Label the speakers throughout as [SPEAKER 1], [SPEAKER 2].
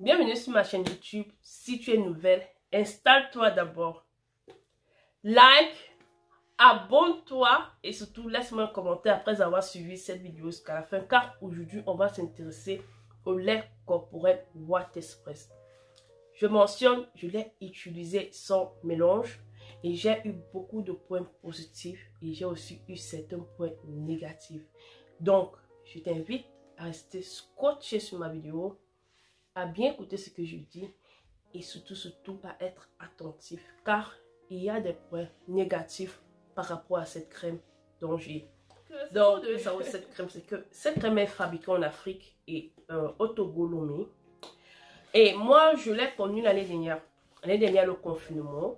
[SPEAKER 1] Bienvenue sur ma chaîne YouTube. Si tu es nouvelle, installe-toi d'abord. Like, abonne-toi et surtout laisse-moi un commentaire après avoir suivi cette vidéo jusqu'à la fin, car aujourd'hui on va s'intéresser au lait corporel Watt Express. Je mentionne, je l'ai utilisé sans mélange et j'ai eu beaucoup de points positifs et j'ai aussi eu certains points négatifs. Donc, je t'invite à rester scotché sur ma vidéo, à bien écouter ce que je dis et surtout à être attentif, car il y a des points négatifs par rapport à cette crème dont j'ai. Donc, cette crème, c'est que cette crème est fabriquée en Afrique et au Togo, Lomé. Et moi, je l'ai connue l'année dernière. L'année dernière, le confinement.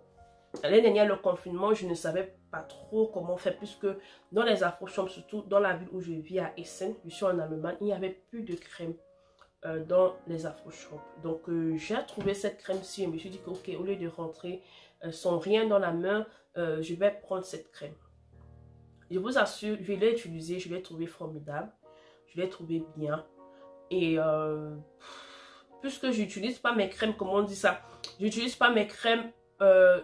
[SPEAKER 1] L'année dernière, le confinement, je ne savais pas trop comment faire, puisque dans les Afro-Shops, surtout dans la ville où je vis à Essen, je suis en Allemagne, il n'y avait plus de crème dans les Afro-Shops. Donc, j'ai trouvé cette crème-ci. Je me suis dit que, ok, au lieu de rentrer sans rien dans la main, je vais prendre cette crème. Je vous assure, je l'ai utilisée, je l'ai trouvée formidable. Je l'ai trouvée bien. Et puisque j'utilise pas mes crèmes, comment on dit ça? J'utilise pas mes crèmes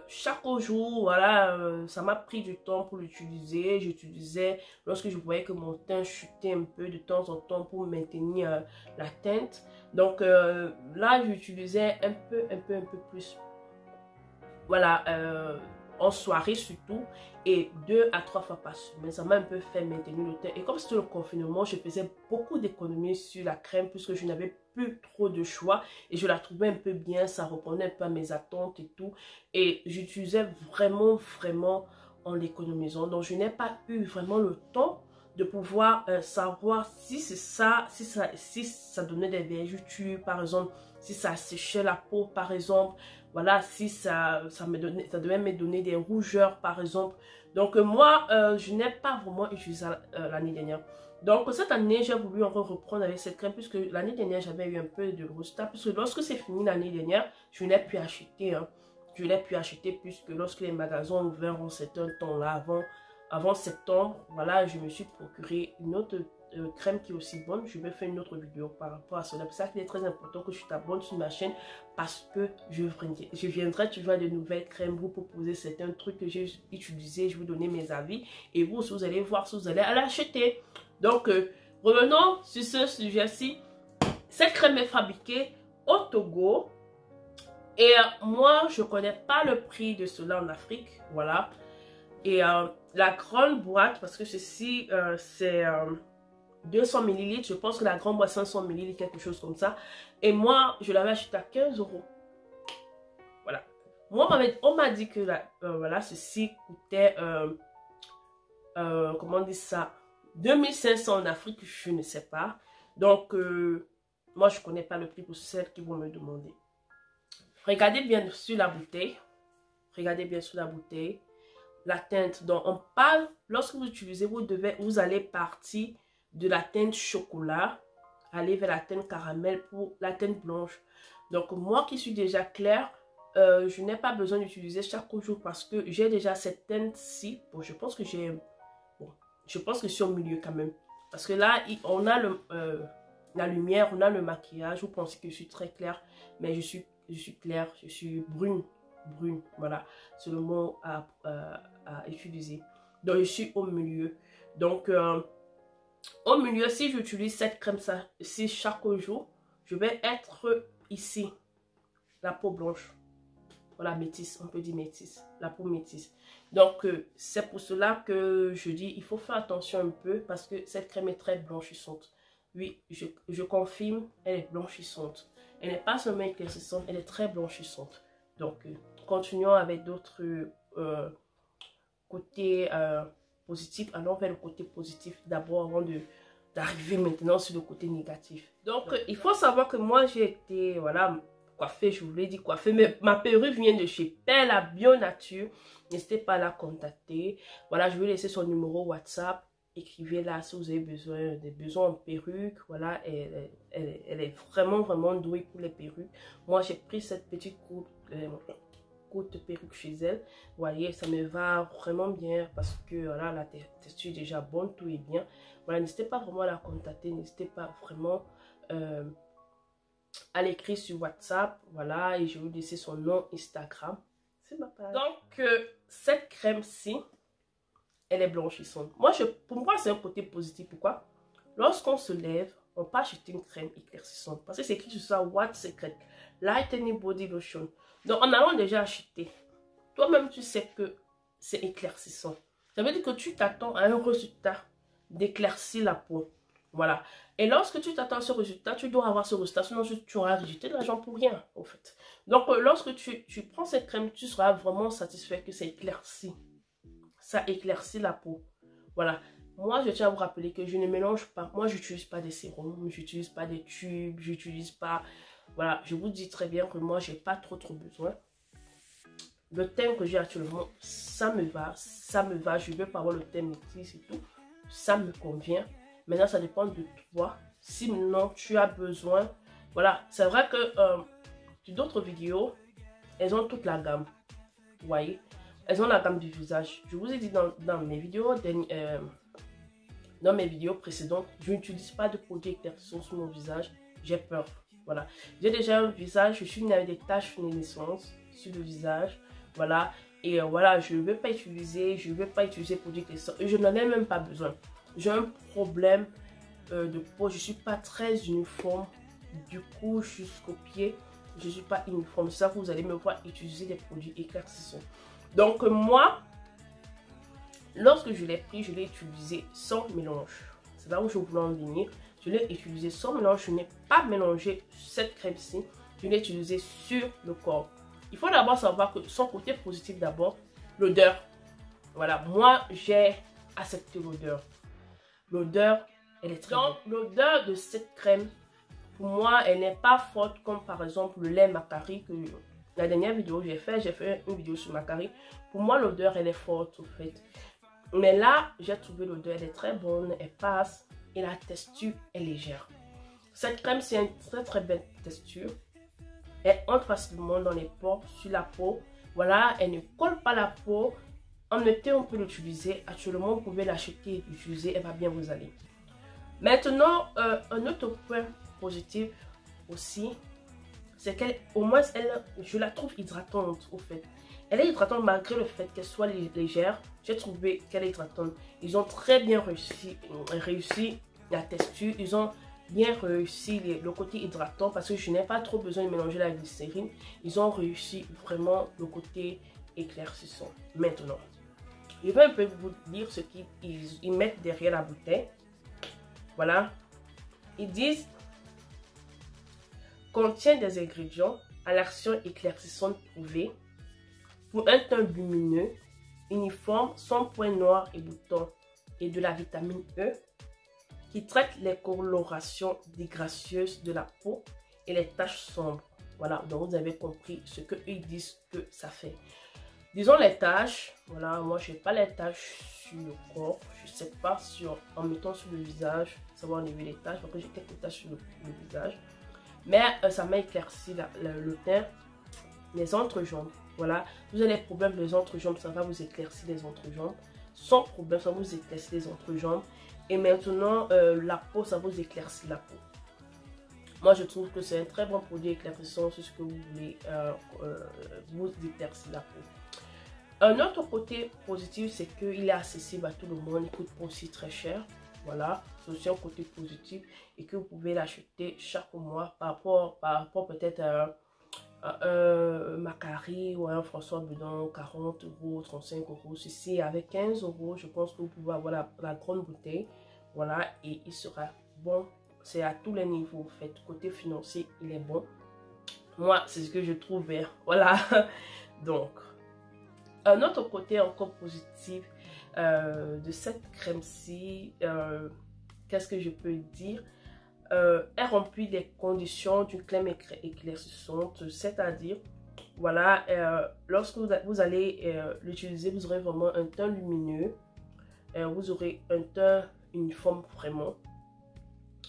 [SPEAKER 1] chaque jour, voilà, ça m'a pris du temps pour l'utiliser. J'utilisais lorsque je voyais que mon teint chutait un peu de temps en temps pour maintenir la teinte. Donc là, j'utilisais un peu plus, voilà, en soirée surtout, et 2 à 3 fois par semaine. Ça m'a un peu fait maintenir le teint. Et comme c'était le confinement, je faisais beaucoup d'économies sur la crème puisque je n'avais plus trop de choix et je la trouvais un peu bien, ça répondait un peu à mes attentes et tout, et j'utilisais vraiment en l'économisant. Donc je n'ai pas eu vraiment le temps de pouvoir savoir si c'est ça, si ça donnait des vergetures par exemple, si ça séchait la peau par exemple, voilà, si ça devait me donner des rougeurs par exemple. Donc moi je n'ai pas vraiment utilisé l'année dernière. Donc cette année, j'ai voulu encore reprendre avec cette crème puisque l'année dernière, j'avais eu un peu de retard. Puisque lorsque c'est fini l'année dernière, je n'ai pu acheter. Hein. Je l'ai pu acheter puisque lorsque les magasins ont ouvert en certain temps-là, avant septembre, voilà, je me suis procuré une autre crème qui est aussi bonne. Je vais faire une autre vidéo par rapport à cela. C'est ça qu'il est très important que tu t'abonnes sur ma chaîne parce que je viendrai toujours à de nouvelles crèmes, vous proposer certains trucs que j'ai utilisés, je vais vous donner mes avis et vous aussi, vous allez voir si vous allez l'acheter. Donc, revenons sur ce sujet-ci. Cette crème est fabriquée au Togo. Et moi, je ne connais pas le prix de cela en Afrique. Voilà. Et la grande boîte, parce que ceci, c'est 200 ml. Je pense que la grande boîte, 500 ml, quelque chose comme ça. Et moi, je l'avais acheté à 15 €. Voilà. Moi, on m'a dit que voilà, ceci coûtait, comment on dit ça, 2500 en Afrique, je ne sais pas. Donc, moi, je ne connais pas le prix pour celles qui vont me demander. Regardez bien sur la bouteille. Regardez bien sur la bouteille. La teinte dont on parle, lorsque vous utilisez, vous allez partir de la teinte chocolat, aller vers la teinte caramel pour la teinte blanche. Donc, moi qui suis déjà claire, je n'ai pas besoin d'utiliser chaque jour parce que j'ai déjà cette teinte-ci. Bon, je pense que j'ai... Je pense que je suis au milieu quand même. Parce que là, on a la lumière, on a le maquillage. Vous pensez que je suis très claire. Mais je suis claire, je suis brune. Brune, voilà. C'est le mot à utiliser. Donc, je suis au milieu. Donc, au milieu, si j'utilise cette crème-ça, si chaque jour, je vais être ici. La peau blanche. Voilà, métisse, on peut dire métisse. La peau métisse. Donc, c'est pour cela que je dis, il faut faire attention un peu parce que cette crème est très blanchissante. Oui, je confirme, elle est blanchissante. Elle n'est pas seulement éclaircissante, elle est très blanchissante. Donc, continuons avec d'autres côtés positifs. Allons vers le côté positif d'abord avant d'arriver maintenant sur le côté négatif. Donc, il faut savoir que moi, j'ai été, voilà, coiffée, je vous l'ai dit coiffée, mais ma perruque vient de chez Perla Bio Nature. N'hésitez pas à la contacter. Voilà, je vais laisser son numéro WhatsApp. Écrivez-la si vous avez des besoins en perruque. Voilà, elle est vraiment douée pour les perruques. Moi, j'ai pris cette petite courte perruque chez elle. Vous voyez, ça me va vraiment bien parce que voilà, la texture est déjà bonne, tout est bien. Voilà, n'hésitez pas vraiment à la contacter. N'hésitez pas vraiment à l'écrit sur WhatsApp. Voilà, et je vais vous laisser son nom Instagram. C'est ma page. Donc, cette crème-ci, elle est blanchissante. Pour moi, c'est un côté positif. Pourquoi? Lorsqu'on se lève, on peut acheter une crème éclaircissante. Parce que c'est écrit sur ça, What Secret, Lightening Body Lotion. Donc, en allant déjà acheter, toi-même, tu sais que c'est éclaircissant. Ça veut dire que tu t'attends à un résultat d'éclaircir la peau. Voilà. Et lorsque tu t'attends à ce résultat, tu dois avoir ce résultat. Sinon, tu auras rejeté de l'argent pour rien, en fait. Donc, lorsque tu prends cette crème, tu seras vraiment satisfait que c'est éclairci. Ça éclaircit la peau. Voilà. Moi, je tiens à vous rappeler que je ne mélange pas. Moi, je n'utilise pas des sérums, je n'utilise pas des tubes, je n'utilise pas... Voilà, je vous dis très bien que moi, je n'ai pas trop besoin. Le teint que j'ai actuellement, ça me va. Je ne veux pas avoir le teint métis et tout. Ça me convient. Maintenant, ça dépend de toi. Si maintenant, tu as besoin... Voilà, c'est vrai que d'autres vidéos, elles ont toute la gamme. Vous voyez? Elles ont la gamme du visage. Je vous ai dit dans mes vidéos précédentes, je n'utilise pas de produits éclaircissants sur mon visage. J'ai peur. Voilà. J'ai déjà un visage, je suis née avec des taches de naissance sur le visage. Voilà. Et voilà, je ne veux pas utiliser produits éclaircissants. Et je n'en ai même pas besoin. J'ai un problème de peau. Je ne suis pas très uniforme. Du coup, jusqu'aux pieds, je ne suis pas uniforme. C'est ça que vous allez me voir utiliser des produits éclaircissants. Donc moi, lorsque je l'ai pris, je l'ai utilisé sans mélange. C'est là où je voulais en venir. Je l'ai utilisé sans mélange. Je n'ai pas mélangé cette crème-ci. Je l'ai utilisé sur le corps. Il faut d'abord savoir que son côté positif d'abord, l'odeur. Voilà, moi j'ai accepté l'odeur. L'odeur, elle est très bonne. L'odeur de cette crème, pour moi, elle n'est pas forte comme par exemple le lait Macari que... La dernière vidéo que j'ai fait une vidéo sur Macari. Pour moi, l'odeur, elle est forte, au fait. Mais là, j'ai trouvé l'odeur, elle est très bonne, elle passe. Et la texture est légère. Cette crème, c'est une très belle texture. Elle entre facilement dans les pores, sur la peau. Voilà, elle ne colle pas la peau. En été, on peut l'utiliser. Actuellement, vous pouvez l'acheter et l'utiliser, elle va bien vous aller. Maintenant, un autre point positif aussi, c'est qu'elle, au moins, je la trouve hydratante, au fait. Elle est hydratante malgré le fait qu'elle soit légère. J'ai trouvé qu'elle est hydratante. Ils ont très bien réussi la texture. Ils ont bien réussi le côté hydratant parce que je n'ai pas trop besoin de mélanger la glycérine. Ils ont réussi vraiment le côté éclaircissant. Maintenant, je vais un peu vous dire ce qu'ils mettent derrière la bouteille. Voilà. Ils disent contient des ingrédients à l'action éclaircissante prouvée pour un teint lumineux, uniforme, sans points noirs et boutons, et de la vitamine E qui traite les colorations disgracieuses de la peau et les taches sombres. Voilà, donc vous avez compris ce que ils disent que ça fait. Disons les taches, voilà, moi je n'ai pas les taches sur le corps, je ne sais pas en mettant sur le visage, ça va enlever les taches, parce que j'ai quelques taches sur le visage. Mais ça m'a éclairci le teint, les entrejambes. Voilà, vous avez des problèmes des entrejambes, ça va vous éclaircir les entrejambes. Sans problème, ça va vous éclaircir les entrejambes. Et maintenant, la peau, ça vous éclaircit la peau. Moi, je trouve que c'est un très bon produit éclaircissant, c'est ce que vous voulez, vous éclaircir la peau. Un autre côté positif, c'est qu'il est accessible à tout le monde, il coûte pas aussi très cher. Voilà, c'est aussi un côté positif et que vous pouvez l'acheter chaque mois par rapport peut-être à un Macari ou à un François Bedon, 40 €, 35 €. Ceci avec 15 €, je pense que vous pouvez avoir la grande bouteille. Voilà, et il sera bon. C'est à tous les niveaux, en fait. Côté financier, il est bon. Moi, c'est ce que je trouvais. Voilà, donc. Un autre côté encore positif de cette crème-ci, qu'est-ce que je peux dire? Elle remplit les conditions d'une crème éclaircissante, c'est-à-dire, voilà, lorsque vous allez l'utiliser, vous aurez vraiment un teint lumineux, vous aurez un teint uniforme vraiment.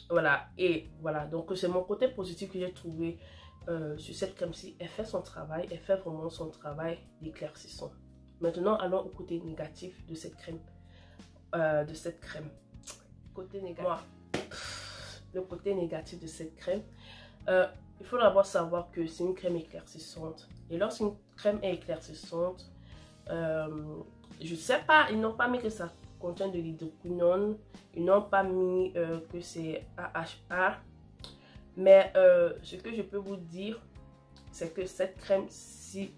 [SPEAKER 1] Voilà, et voilà, donc c'est mon côté positif que j'ai trouvé sur cette crème-ci. Elle fait son travail, elle fait vraiment son travail d'éclaircissant. Maintenant, allons au côté négatif de cette crème. Côté négatif. Le côté négatif de cette crème. il faut d'abord savoir que c'est une crème éclaircissante. Et lorsqu'une crème est éclaircissante, je sais pas, ils n'ont pas mis que ça contient de l'hydroquinone. Ils n'ont pas mis que c'est AHA. Mais ce que je peux vous dire, c'est que cette crème-ci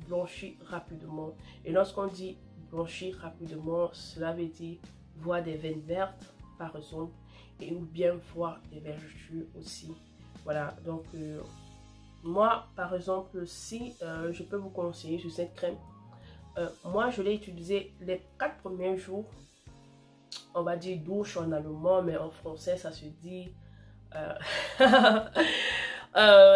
[SPEAKER 1] blanchit rapidement. Et lorsqu'on dit blanchir rapidement, cela veut dire voir des veines vertes, par exemple, et ou bien voir des vergetures aussi. Voilà, donc moi, par exemple, si je peux vous conseiller sur cette crème, moi, je l'ai utilisée les 4 premiers jours. On va dire douche en allemand, mais en français, ça se dit...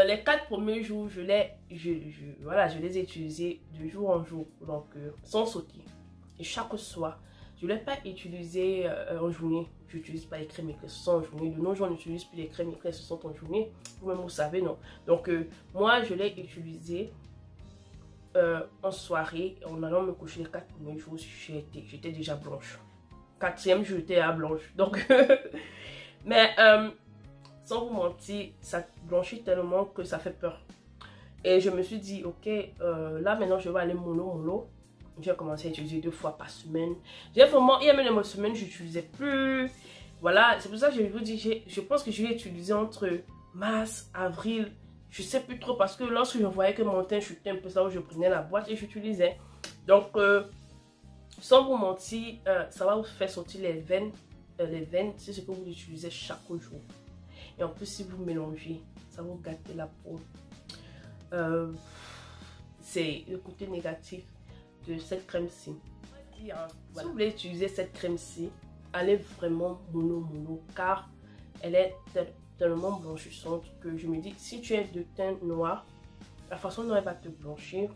[SPEAKER 1] les 4 premiers jours, je les ai utilisés de jour en jour, donc sans sauter. Et chaque soir, je ne l'ai pas utilisé en journée. Je n'utilise pas les crèmes éclaircissantes en journée. De nos jours, on n'utilise plus les crèmes éclaircissantes en journée. Vous-même, vous savez, non. Donc, moi, je l'ai utilisé en soirée. En allant me coucher les 4 premiers jours, j'étais déjà blanche. 4e, j'étais à blanche. Donc, mais sans vous mentir, ça blanchit tellement que ça fait peur. Et je me suis dit, ok, là maintenant, je vais aller mollo. J'ai commencé à utiliser 2 fois par semaine. J'ai vraiment, il y a même des semaines, je n'utilisais plus. Voilà, c'est pour ça que je vous dis, je pense que je l'ai utilisé entre mars, avril. Je ne sais plus trop parce que lorsque je voyais que mon teint chutait un peu, ça où je prenais la boîte et j'utilisais. Donc, sans vous mentir, ça va vous faire sortir les veines. Les veines, c'est ce que vous utilisez chaque jour. Et en plus, si vous mélangez, ça va vous gâter la peau. C'est le côté négatif de cette crème-ci. Voilà. Si vous voulez utiliser cette crème-ci, allez vraiment mollo car elle est tellement blanchissante que je me dis, si tu es de teint noir, la façon dont elle va te blanchir,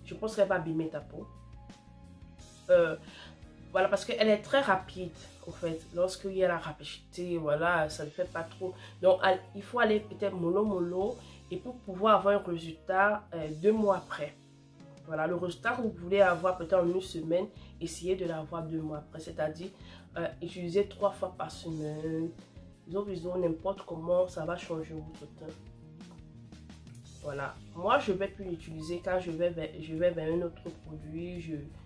[SPEAKER 1] je pense qu'elle va abîmer ta peau. Voilà, parce qu'elle est très rapide, en fait. Lorsqu'il y a la rapidité, voilà, ça ne fait pas trop. Donc, il faut aller peut-être mollo. Et pour pouvoir avoir un résultat 2 mois après. Voilà, le résultat que vous voulez avoir peut-être en 1 semaine, essayez de l'avoir 2 mois après. C'est-à-dire, utilisez 3 fois par semaine. Disons, n'importe comment, ça va changer votre teint. Voilà, moi je vais plus l'utiliser car je vais vers un autre produit,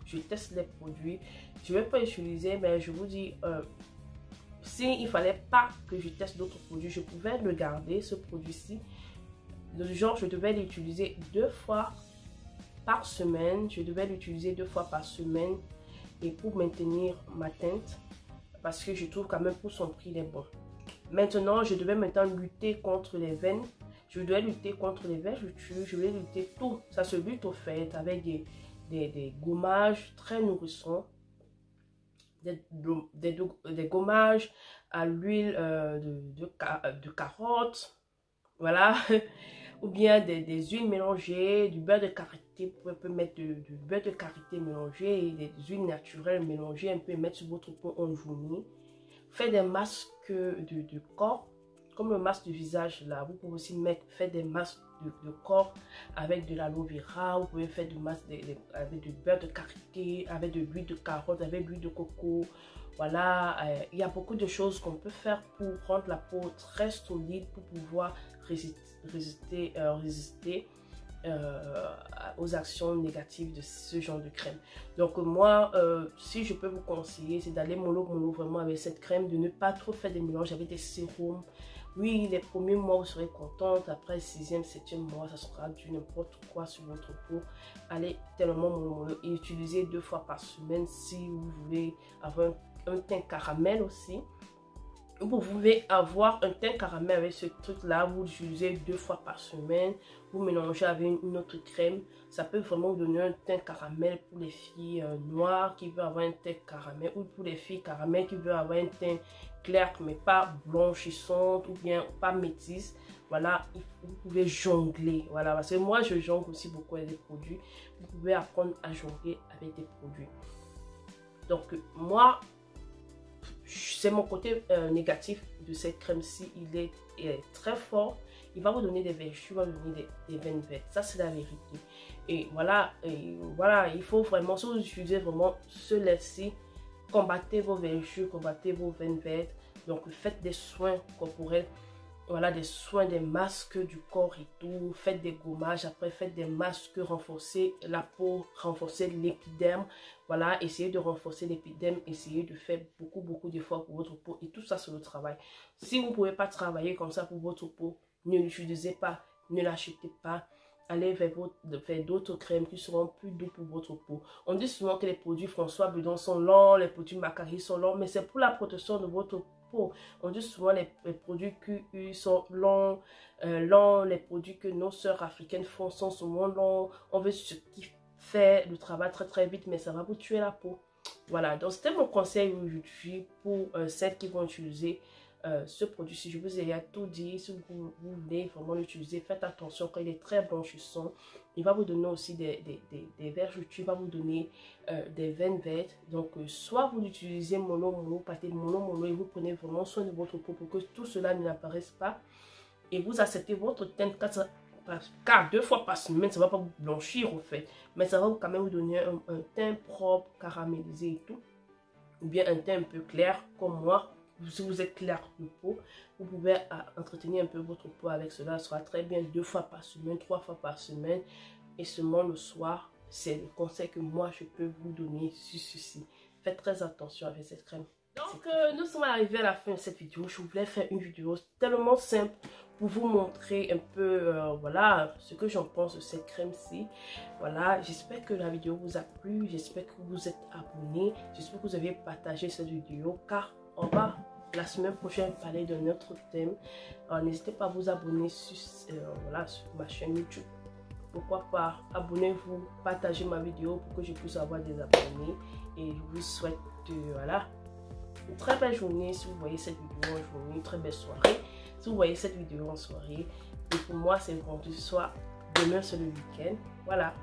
[SPEAKER 1] je teste les produits. Je ne vais pas l'utiliser, mais je vous dis, s'il ne fallait pas que je teste d'autres produits, je pouvais le garder, ce produit-ci. De genre, je devais l'utiliser 2 fois par semaine. Je devais l'utiliser 2 fois par semaine et pour maintenir ma teinte. Parce que je trouve quand même pour son prix, il est bon. Maintenant, je devais maintenant lutter contre les veines. Je dois lutter contre les vergetures, je vais lutter tout. Ça se lutte au fait avec des gommages très nourrissants. Des gommages à l'huile de carotte. Voilà. Ou bien des huiles mélangées, du beurre de karité. Vous pouvez mettre du beurre de karité mélangé et des huiles naturelles mélangées. Un peu mettre sur votre peau en journée. Faites des masques de corps. Comme le masque du visage là, vous pouvez aussi faire des masques de corps avec de l'aloe vera, vous pouvez faire des masques avec du beurre de karité, avec de l'huile de carotte, avec de l'huile de coco. Voilà, il y a beaucoup de choses qu'on peut faire pour rendre la peau très solide, pour pouvoir résister aux actions négatives de ce genre de crème. Donc moi, si je peux vous conseiller, c'est d'aller mollo vraiment avec cette crème, de ne pas trop faire des mélanges avec des sérums. Oui, les premiers mois, vous serez contente. Après le 6e, 7e mois, ça sera du n'importe quoi sur votre peau. Allez tellement mollo et utilisez 2 fois par semaine si vous voulez avoir un teint caramel aussi. Vous pouvez avoir un teint caramel avec ce truc-là. Vous l'utilisez 2 fois par semaine. Vous mélangez avec une autre crème. Ça peut vraiment vous donner un teint caramel pour les filles noires qui veulent avoir un teint caramel. Ou pour les filles caramel qui veulent avoir un teint clair mais pas blanchissante ou bien pas métisse. Voilà, vous pouvez jongler. Voilà, parce que moi je jongle aussi beaucoup avec des produits. Vous pouvez apprendre à jongler avec des produits. Donc moi, c'est mon côté négatif de cette crème-ci. Il est très fort. Il va vous donner des vergetures, il va vous donner des veines vertes. Ça, c'est la vérité. Et voilà, il faut vraiment, si vous utilisez vraiment ce lait-ci, combattez vos vergetures, combattez vos veines vertes. Donc, faites des soins corporels voilà, des soins, des masques du corps et tout. Faites des gommages, après faites des masques, renforcer la peau, renforcer l'épiderme. Voilà, essayez de renforcer l'épiderme, essayez de faire beaucoup d'efforts pour votre peau. Et tout ça, c'est le travail. Si vous ne pouvez pas travailler comme ça pour votre peau, ne l'utilisez pas, ne l'achetez pas. Allez vers d'autres crèmes qui seront plus doux pour votre peau. On dit souvent que les produits François Bedon sont longs, les produits Macari sont longs, mais c'est pour la protection de votre peau. On dit souvent les produits QU sont longs, les produits que nos sœurs africaines font sont souvent longs. On veut ce qui fait le travail très vite, mais ça va vous tuer la peau. Voilà, donc c'était mon conseil aujourd'hui pour celles qui vont utiliser ce produit-ci. Je vous ai tout dit. Si vous voulez vraiment l'utiliser, faites attention quand il est très blanchissant. Il va vous donner aussi des vergetures, il va vous donner des veines vertes. Donc soit vous l'utilisez mono, pâté mono et vous prenez vraiment soin de votre peau pour que tout cela n'apparaisse pas. Et vous acceptez votre teinte 2 fois par semaine. Ça ne va pas vous blanchir en fait, mais ça va quand même vous donner un teint propre, caramélisé et tout. Ou bien un teint un peu clair comme moi. Si vous êtes clair de peau, vous pouvez entretenir un peu votre peau avec cela. Ça sera très bien 2 fois par semaine, 3 fois par semaine. Et seulement le soir, c'est le conseil que moi je peux vous donner sur ceci. Faites très attention avec cette crème. Donc nous sommes arrivés à la fin de cette vidéo. Je voulais faire une vidéo tellement simple pour vous montrer un peu voilà ce que j'en pense de cette crème-ci. Voilà, j'espère que la vidéo vous a plu. J'espère que vous êtes abonnés. J'espère que vous avez partagé cette vidéo car on va la semaine prochaine parler d'un autre thème. N'hésitez pas à vous abonner sur, voilà, sur ma chaîne YouTube. Pourquoi pas, abonnez-vous, partagez ma vidéo pour que je puisse avoir des abonnés. Et je vous souhaite voilà, une très belle journée si vous voyez cette vidéo en journée, une très belle soirée si vous voyez cette vidéo en soirée. Et pour moi, c'est le vendredi soir, demain c'est le week-end. Voilà,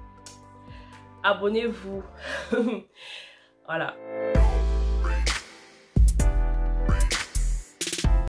[SPEAKER 1] abonnez-vous. Voilà.